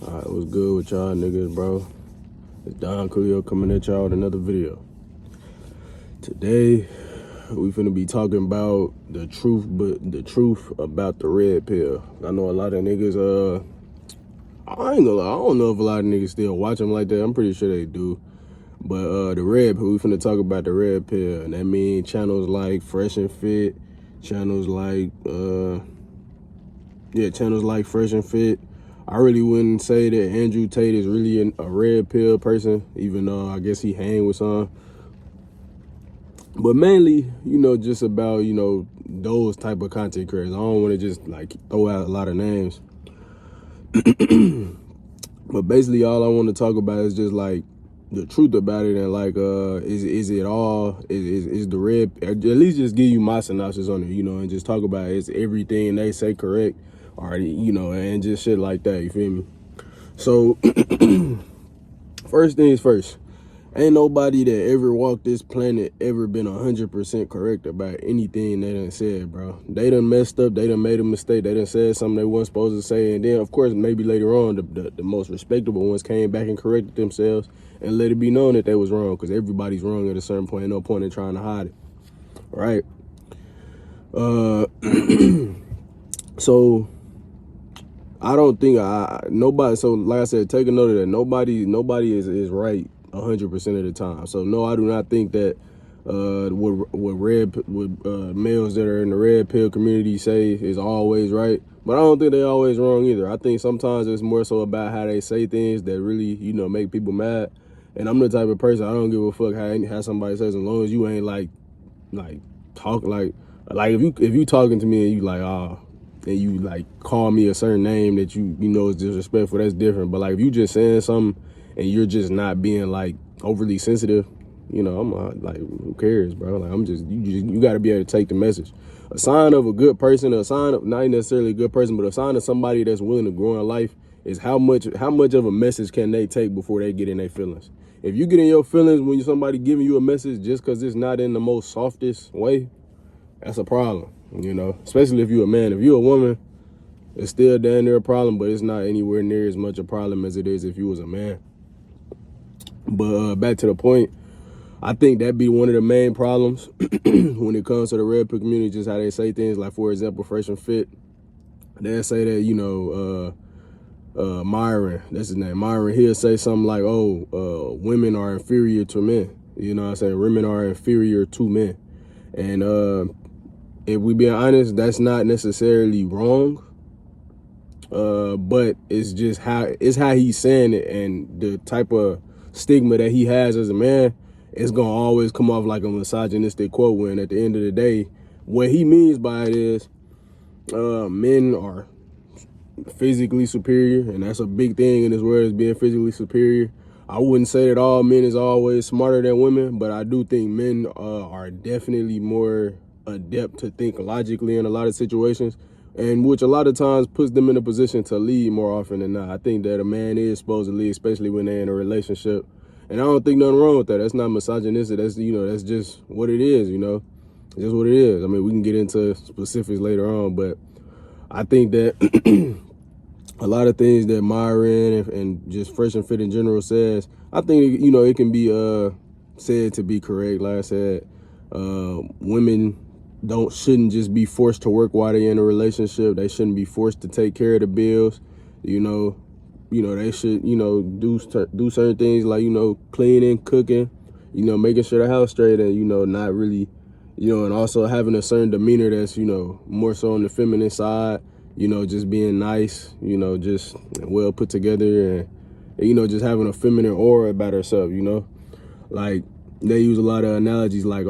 Alright, what's good with y'all niggas, bro? It's Don Coolio coming at y'all with another video. Today, we finna be talking about the truth about the red pill. I know a lot of niggas, I ain't gonna lie, I don't know if a lot of niggas still watch them like that. I'm pretty sure they do. But the red pill, we finna talk about the red pill. And that means channels like Fresh and Fit, channels like, channels like Fresh and Fit. I really wouldn't say that Andrew Tate is really a red pill person, even though I guess he hang with some. But mainly, just about, those type of content creators. I don't want to just like throw out a lot of names. But basically all I want to talk about is just like the truth about it, and like is it all is the red, at least just give you my synopsis on it, and just talk about is everything they say correct, or and just shit like that, you feel me? So first things first, ain't nobody that ever walked this planet ever been 100% correct about anything they done said, bro. They done messed up, they done made a mistake, they done said something they weren't supposed to say, and then of course maybe later on the most respectable ones came back and corrected themselves and let it be known that they was wrong, because everybody's wrong at a certain point. No point in trying to hide it, right? So I don't think nobody. So like I said, take a note of that. Nobody is right 100% of the time. So no, I do not think that what males that are in the red pill community say is always right. But I don't think they're always wrong either. I think sometimes it's more so about how they say things that really make people mad. And I'm the type of person, I don't give a fuck how somebody says, as long as you ain't like talk like if you talking to me and you like and you like call me a certain name that you know is disrespectful, that's different. But like if you just saying something and you're just not being like overly sensitive, I'm like, who cares, bro? Like you got to be able to take the message. A sign of a good person, a sign of not necessarily a good person, but a sign of somebody that's willing to grow in life is how much of a message can they take before they get in their feelings. If you get in your feelings when somebody giving you a message just because it's not in the most softest way, that's a problem, especially if you're a man. If you're a woman, it's still damn near a problem, but it's not anywhere near as much a problem as it is if you was a man. But back to the point, I think that be one of the main problems when it comes to the red pill community, just how they say things. Like, for example, Fresh and Fit, they'll say that, Myron, that's his name, Myron, he'll say something like, women are inferior to men. You know what I'm saying? Women are inferior to men. And if we being honest, that's not necessarily wrong. But it's just how he's saying it, and the type of stigma that he has as a man, it's gonna always come off like a misogynistic quote, when at the end of the day, what he means by it is men are physically superior, and that's a big thing in this world, is being physically superior. I wouldn't say that all men is always smarter than women, but I do think men are definitely more adept to think logically in a lot of situations, and which a lot of times puts them in a position to lead more often than not. I think that a man is supposed to lead, especially when they're in a relationship, and I don't think nothing wrong with that. That's not misogynistic. That's that's just what it is. It's just what it is. I mean, we can get into specifics later on, but I think that a lot of things that Myron and just Fresh and Fit in general says, I think, it can be said to be correct. Like I said, women shouldn't just be forced to work while they're in a relationship. They shouldn't be forced to take care of the bills. They should, do certain things like, cleaning, cooking, making sure the house straight, and, not really, and also having a certain demeanor that's, more so on the feminine side, just being nice, just well put together, and, just having a feminine aura about herself, like they use a lot of analogies like,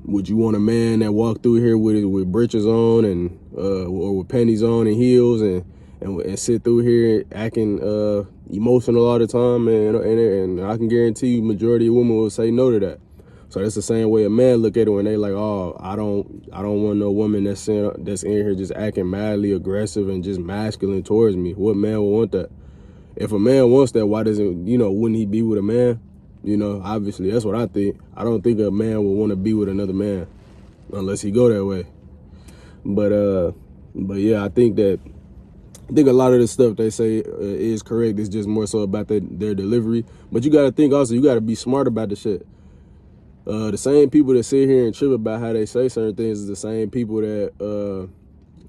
would you want a man that walked through here with breeches on and or with panties on and heels and sit through here acting emotional all the time, and I can guarantee you majority of women will say no to that. So that's the same way a man look at it when they like, I don't want no woman that's in here just acting madly aggressive and just masculine towards me. What man would want that? If a man wants that, why doesn't, wouldn't he be with a man? Obviously that's what I think. I don't think a man would want to be with another man unless he go that way. But yeah, I think that I think a lot of the stuff they say is correct. It's just more so about their delivery. But you got to think also, you got to be smart about the shit. The same people that sit here and trip about how they say certain things is the same people that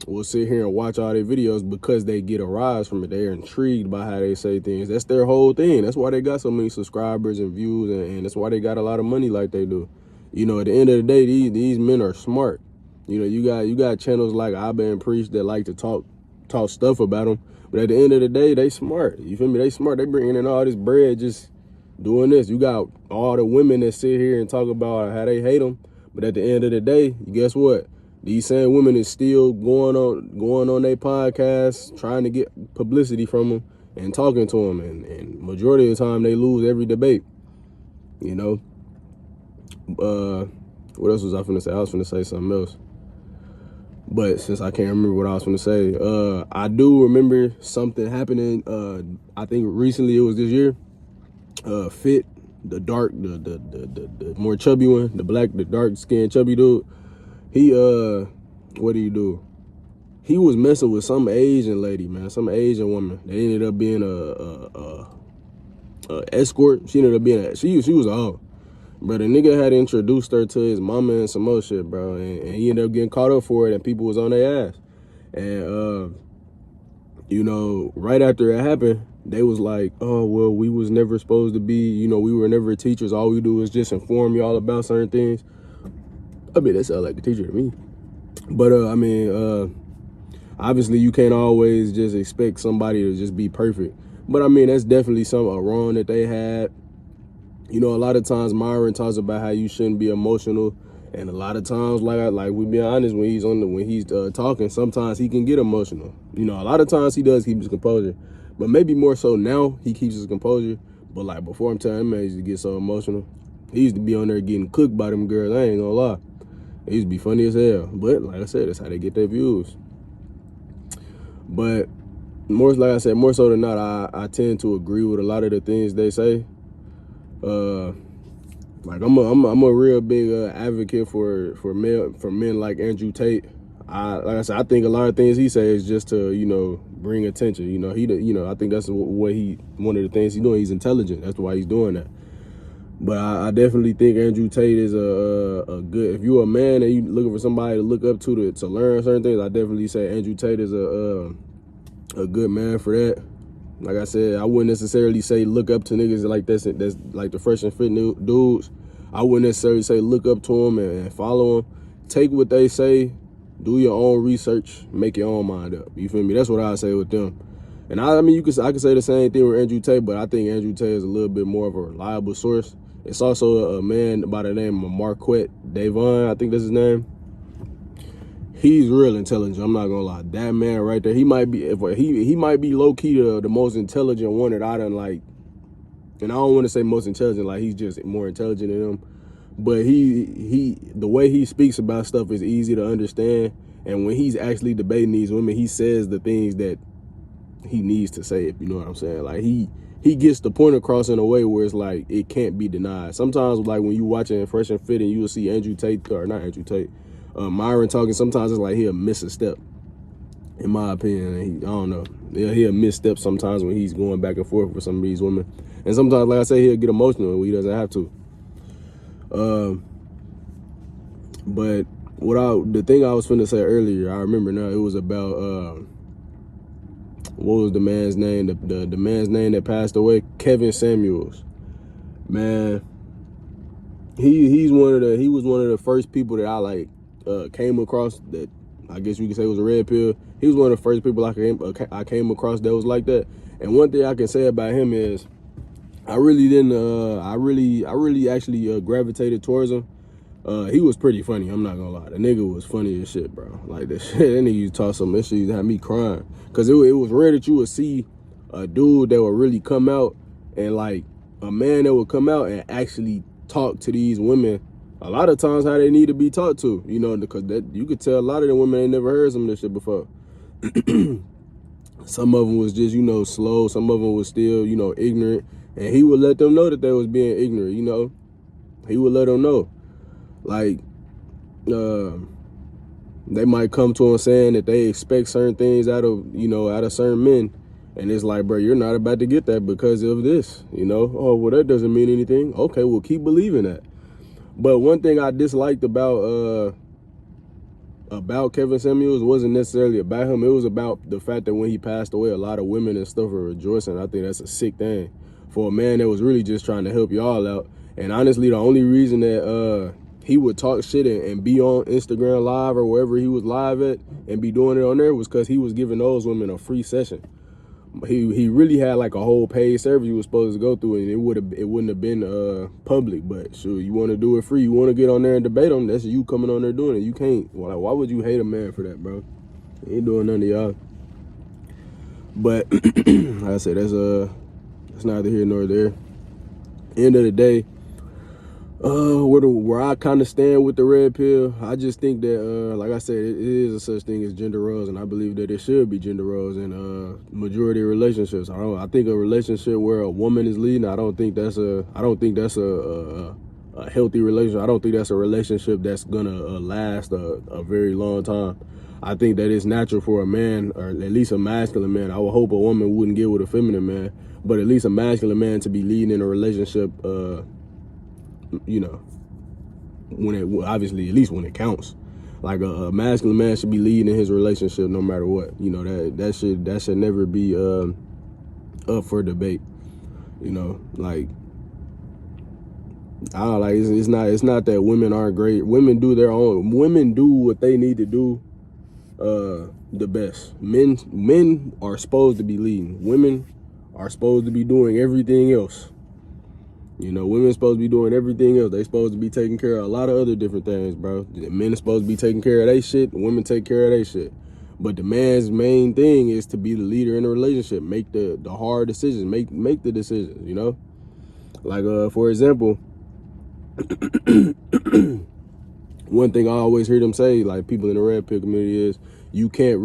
will sit here and watch all their videos because they get a rise from it. They're intrigued by how they say things. That's their whole thing. That's why they got so many subscribers and views, and that's why they got a lot of money like they do. You know, at the end of the day, these men are smart. You know, you got channels like Abba and Preach that like to talk stuff about them, but at the end of the day, they smart. You feel me? They smart. They bringing in all this bread just doing this. You got all the women that sit here and talk about how they hate them, but at the end of the day, guess what? These same women is still going on their podcasts, trying to get publicity from them and talking to them, and majority of the time they lose every debate. You know. What else was I finna say? I was finna say something else. But since I can't remember what I was finna say, I do remember something happening. I think recently, it was this year. Fit, the more chubby one, the dark skinned chubby dude. He what did he do? He was messing with some Asian lady, man, some Asian woman. They ended up being a escort. She ended up being she was a hoe. But the nigga had introduced her to his mama and some more shit, bro. And he ended up getting caught up for it, and people was on their ass. And, you know, right after it happened, they was like, oh, well, we was never supposed to be, you know, we were never teachers. All we do is just inform y'all about certain things. I mean, that sounds like a teacher to me. But, I mean, obviously you can't always just expect somebody to just be perfect. But, I mean, that's definitely a wrong that they had. You know, a lot of times Myron talks about how you shouldn't be emotional, and a lot of times, like we be honest, when he's talking, sometimes he can get emotional. You know, a lot of times he does keep his composure, but maybe more so now he keeps his composure. But like before, I'm telling him, man, he used to get so emotional. He used to be on there getting cooked by them girls. I ain't gonna lie, he used to be funny as hell. But like I said, that's how they get their views. But more, like I said, more so than not, I tend to agree with a lot of the things they say. Like I'm a real big advocate for men like Andrew Tate. Like I said, I think a lot of things he says is just to, you know, bring attention. You know, I think that's what one of the things he's doing. He's intelligent. That's why he's doing that. But I definitely think Andrew Tate is a good. If you're a man and you looking for somebody to look up to learn certain things, I definitely say Andrew Tate is a good man for that. Like I said, I wouldn't necessarily say look up to niggas like that's like the fresh and fit dudes. I wouldn't necessarily say look up to them and follow them. Take what they say, do your own research, make your own mind up. You feel me? That's what I say with them. And I mean, I could say the same thing with Andrew Tate, but I think Andrew Tate is a little bit more of a reliable source. It's also a man by the name of Marquette Davon, I think that's his name. He's real intelligent. I'm not gonna lie. That man right there, he might be he might be low key the most intelligent one that I done like. And I don't want to say most intelligent, like he's just more intelligent than him. But he the way he speaks about stuff is easy to understand. And when he's actually debating these women, he says the things that he needs to say, if you know what I'm saying. Like he gets the point across in a way where it's like it can't be denied. Sometimes like when you watching Fresh and Fit and you'll see Andrew Tate, or not Andrew Tate, Myron talking, sometimes it's like he'll miss a step, in my opinion. I don't know. Yeah, he'll miss steps sometimes when he's going back and forth with some of these women. And sometimes, like I say, he'll get emotional when he doesn't have to. But the thing I was finna say earlier, I remember now, it was about, what was the man's name? The man's name that passed away? Kevin Samuels. Man, he was one of the first people that I like came across that I guess you could say was a red pill. He was one of the first people I came across that was like that. And one thing I can say about him is I really didn't I really actually gravitated towards him. He was pretty funny, I'm not gonna lie. The nigga was funny as shit, bro. Like that shit, that nigga used to talk some shit used to have me crying. Cause it was rare that you would see a dude that would really come out and like a man that would come out and actually talk to these women a lot of times how they need to be talked to, you know, because that you could tell a lot of the women ain't never heard some of this shit before. Some of them was just, you know, slow. Some of them was still, you know, ignorant. And he would let them know that they was being ignorant, you know. He would let them know. Like, they might come to him saying that they expect certain things out of, out of certain men. And it's like, bro, you're not about to get that because of this, Oh, well, that doesn't mean anything. Okay, well, keep believing that. But one thing I disliked about Kevin Samuels wasn't necessarily about him. It was about the fact that when he passed away, a lot of women and stuff were rejoicing. I think that's a sick thing for a man that was really just trying to help y'all out. And honestly, the only reason that he would talk shit and be on Instagram Live or wherever he was live at and be doing it on there was because he was giving those women a free session. He really had like a whole paid service he was supposed to go through, and it wouldn't have been public. But sure, you want to do it free, you want to get on there and debate them, that's you coming on there doing it. You can't. Well, why would you hate a man for that, bro? He ain't doing none of y'all. But like I said, that's neither here nor there. End of the day, where I kind of stand with the red pill, I just think that, like I said, it is a such thing as gender roles, and I believe that there should be gender roles in majority of relationships. I think a relationship where a woman is leading, I don't think that's a healthy relationship. I don't think that's a relationship that's gonna last a very long time. I think that it's natural for a man, or at least a masculine man. I would hope a woman wouldn't get with a feminine man, but at least a masculine man to be leading in a relationship. When it obviously, at least when it counts, like a masculine man should be leading in his relationship no matter what. That should never be up for debate. Like I don't like it's not that women aren't great. Women do their own. Women do what they need to do the best. Men are supposed to be leading. Women are supposed to be doing everything else. Women supposed to be doing everything else. They supposed to be taking care of a lot of other different things, bro. Men are supposed to be taking care of their shit. Women take care of their shit. But the man's main thing is to be the leader in a relationship. Make the hard decisions. Make the decisions, Like, for example, one thing I always hear them say, like people in the red pill community, is you can't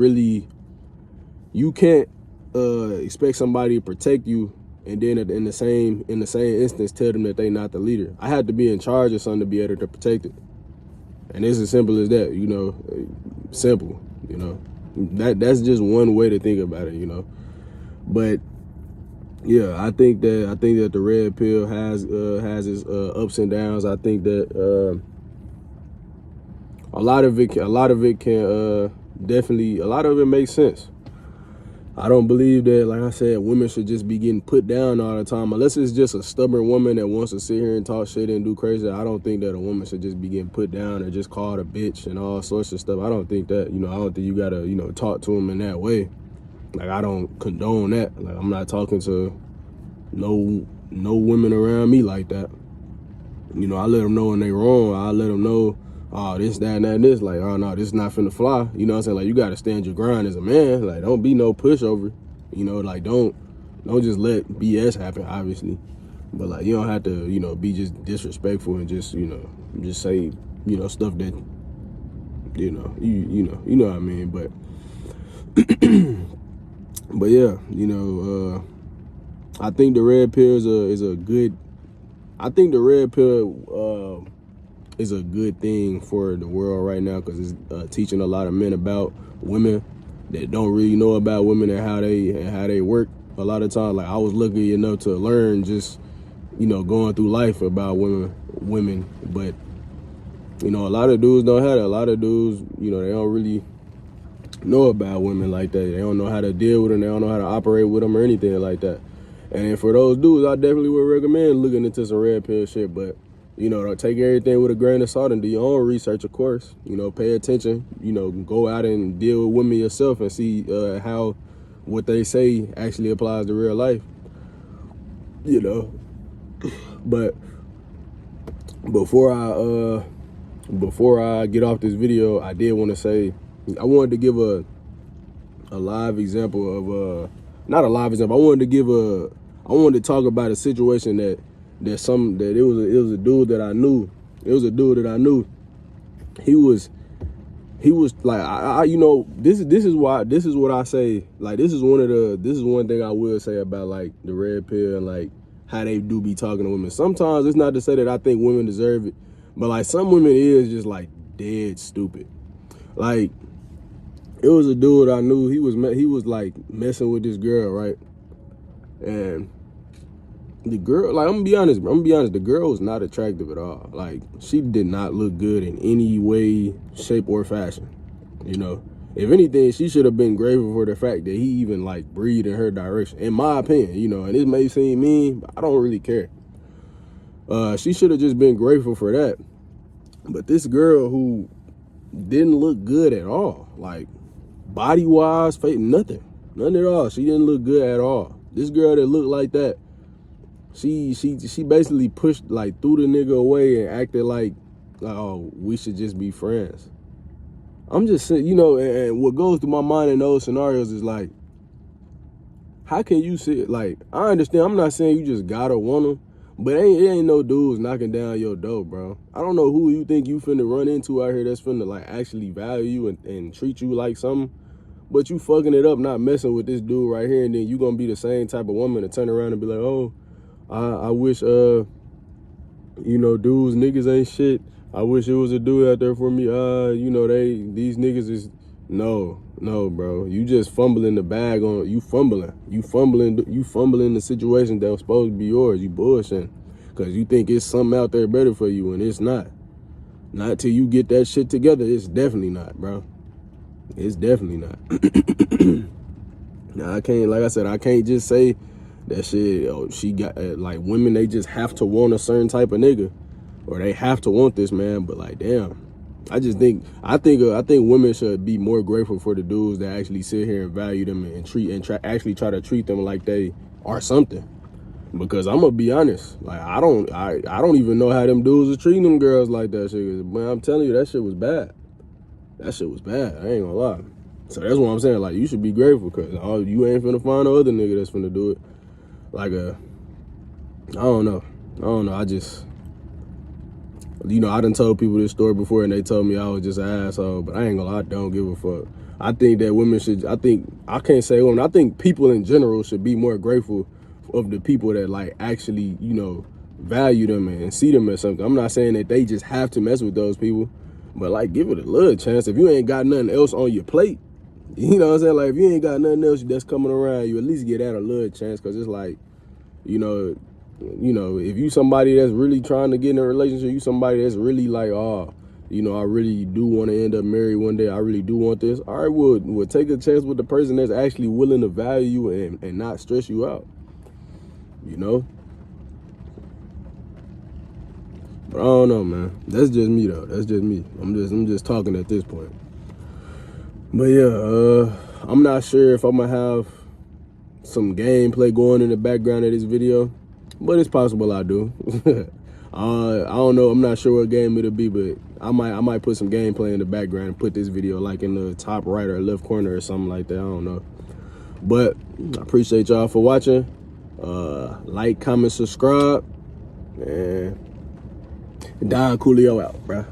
expect somebody to protect you and then in the same instance tell them that they not the leader. I had to be in charge of something to be able to protect it. And it's as simple as that, simple, That's just one way to think about it, But yeah, I think that the red pill has its ups and downs. I think that a lot of it can definitely, a lot of it makes sense. I don't believe that, like I said, women should just be getting put down all the time. Unless it's just a stubborn woman that wants to sit here and talk shit and do crazy. I don't think that a woman should just be getting put down or just called a bitch and all sorts of stuff. I don't think that, I don't think you gotta, talk to them in that way. Like, I don't condone that. Like, I'm not talking to no women around me like that. I let them know when they wrong. I let them know, oh, this, that, and that, and this. Like, oh, no, this is not finna fly. You know what I'm saying? Like, you got to stand your grind as a man. Like, don't be no pushover. Like, don't just let BS happen, obviously. But, like, you don't have to, be just disrespectful and just, just say, stuff that, you know what I mean? But, but yeah, I think the red pill is a good, I think the red pill is a good thing for the world right now, because it's teaching a lot of men about women that don't really know about women and how they work. A lot of times, like, I was lucky enough to learn just, going through life about women, but a lot of dudes don't have that. A lot of dudes, they don't really know about women like that. They don't know how to deal with them. They don't know how to operate with them or anything like that. And for those dudes, I definitely would recommend looking into some red pill shit, but don't take everything with a grain of salt and do your own research, of course. Pay attention. Go out and deal with women yourself and see how what they say actually applies to real life. But before I get off this video, I did want to say I wanted to give a live example of not a live example. I wanted to talk about a situation that it was a dude that I knew. It was a dude that I knew. He was like, I this is what I say. Like, this is one thing I will say about, like, the red pill and, like, how they do be talking to women. Sometimes it's not to say that I think women deserve it, but, like, some women is just, like, dead stupid. Like, it was a dude I knew. He was like messing with this girl, right? And the girl, like, I'm gonna be honest, the girl was not attractive at all. Like, she did not look good in any way, shape, or fashion. You know, if anything, she should have been grateful for the fact that he even like breathed in her direction, in my opinion. You know, and it may seem mean, but I don't really care. She should have just been grateful for that. But this girl who didn't look good at all, like body wise, face, nothing at all. She didn't look good at all. This girl that looked like that, she basically pushed, like, threw the nigga away and acted like, oh, we should just be friends. I'm just saying, you know, and what goes through my mind in those scenarios is like, how can you sit, like, I understand, I'm not saying you just gotta want them, but it ain't no dudes knocking down your door, bro. I don't know who you think you finna run into out here that's finna, like, actually value you and treat you like something, but you fucking it up, not messing with this dude right here, and then you gonna be the same type of woman to turn around and be like, oh, I wish, you know, dudes, niggas ain't shit. I wish it was a dude out there for me. You know, these niggas is, no, bro. You just fumbling the bag on, you fumbling the situation that was supposed to be yours. You bullshitting. Cause you think it's something out there better for you, and it's not. Not till you get that shit together. It's definitely not, bro. It's definitely not. Now, I can't, like I said, I can't just say that shit, oh, she got, like, women, they just have to want a certain type of nigga, or they have to want this man, but, like, damn. I think women should be more grateful for the dudes that actually sit here and value them and actually try to treat them like they are something. Because I'm gonna be honest, like, I don't even know how them dudes are treating them girls like that shit. Man, I'm telling you, that shit was bad. That shit was bad. I ain't gonna lie. So that's what I'm saying. Like, you should be grateful, because you ain't finna find no other nigga that's finna do it. Like, I don't know. I just, you know, I done told people this story before, and they told me I was just an asshole, but I ain't gonna lie, I don't give a fuck. I think that women should, I can't say women, I think people in general should be more grateful of the people that, like, actually, you know, value them and see them as something. I'm not saying that they just have to mess with those people, but, like, give it a little chance. If you ain't got nothing else on your plate, you know what I'm saying? Like, if you ain't got nothing else that's coming around, you at least get that a little chance, because it's like, you know, if you somebody that's really trying to get in a relationship, you somebody that's really like, oh, you know, I really do want to end up married one day, I really do want this. All right, we'll take a chance with the person that's actually willing to value you and not stress you out, you know? But I don't know, man. That's just me, though. That's just me. I'm just talking at this point. But yeah, I'm not sure if I'm gonna have some gameplay going in the background of this video, but it's possible I do. I don't know. I'm not sure what game it'll be, but I might put some gameplay in the background and put this video like in the top right or left corner or something like that. I don't know. But I appreciate y'all for watching. Like, comment, subscribe, and Don Coolio out, bruh.